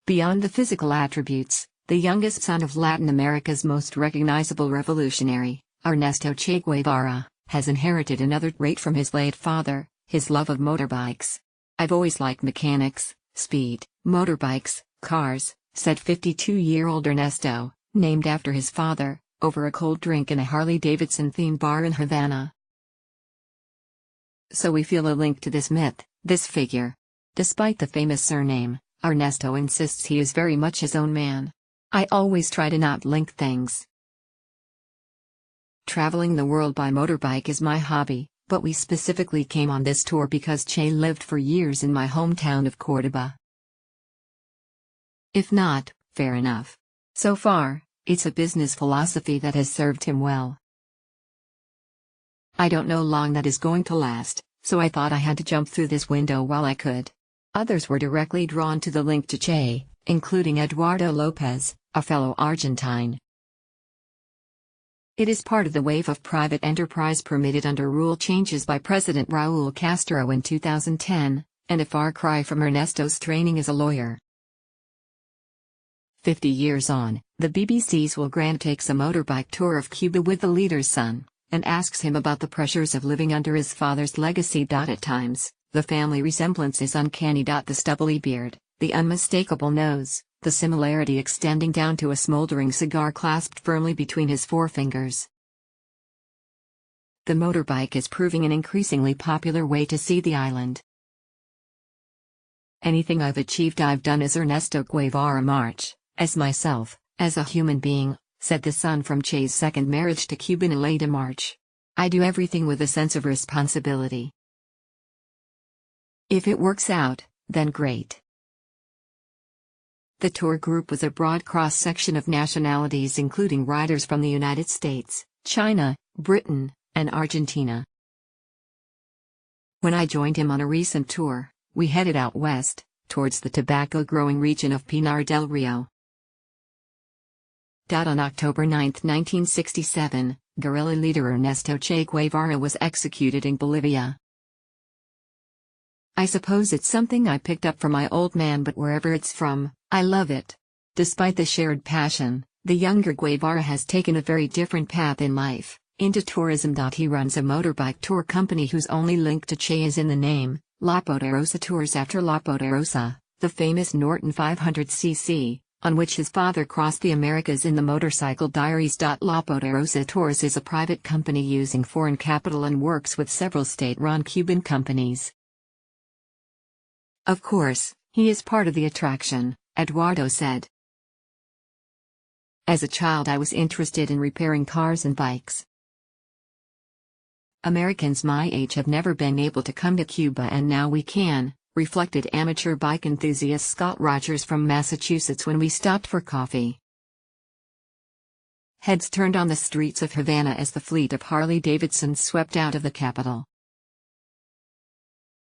Beyond the physical attributes, the youngest son of Latin America's most recognizable revolutionary, Ernesto Che Guevara, has inherited another trait from his late father, his love of motorbikes. "I've always liked mechanics, speed, motorbikes, cars," said 52-year-old Ernesto, named after his father, over a cold drink in a Harley-Davidson-themed bar in Havana. So we feel a link to this myth, this figure. Despite the famous surname, Ernesto insists he is very much his own man. "I always try to not link things. Traveling the world by motorbike is my hobby, but we specifically came on this tour because Che lived for years in my hometown of Córdoba. If not, fair enough. So far, it's a business philosophy that has served him well. I don't know how long that is going to last, so I thought I had to jump through this window while I could." Others were directly drawn to the link to Che, including Eduardo Lopez, a fellow Argentine. It is part of the wave of private enterprise permitted under rule changes by President Raúl Castro in 2010, and a far cry from Ernesto's training as a lawyer. 50 years on, the BBC's Will Grant takes a motorbike tour of Cuba with the leader's son, and asks him about the pressures of living under his father's legacy. At times, the family resemblance is uncanny. The stubbly beard, the unmistakable nose, the similarity extending down to a smoldering cigar clasped firmly between his forefingers. The motorbike is proving an increasingly popular way to see the island. "Anything I've achieved I've done as Ernesto Guevara March, as myself, as a human being," said the son from Che's second marriage to Cuban Elaida March. "I do everything with a sense of responsibility. If it works out, then great." The tour group was a broad cross-section of nationalities including riders from the United States, China, Britain, and Argentina. When I joined him on a recent tour, we headed out west, towards the tobacco-growing region of Pinar del Rio. On October 9, 1967, guerrilla leader Ernesto Che Guevara was executed in Bolivia. "I suppose it's something I picked up from my old man, but wherever it's from, I love it." Despite the shared passion, the younger Guevara has taken a very different path in life, into tourism. He runs a motorbike tour company whose only link to Che is in the name, La Poderosa Tours, after La Poderosa, the famous Norton 500cc, on which his father crossed the Americas in the Motorcycle Diaries. La Poderosa Tours is a private company using foreign capital and works with several state-run Cuban companies. "Of course, he is part of the attraction," Eduardo said. "As a child I was interested in repairing cars and bikes. Americans my age have never been able to come to Cuba, and now we can," reflected amateur bike enthusiast Scott Rogers from Massachusetts when we stopped for coffee. Heads turned on the streets of Havana as the fleet of Harley-Davidsons swept out of the capital.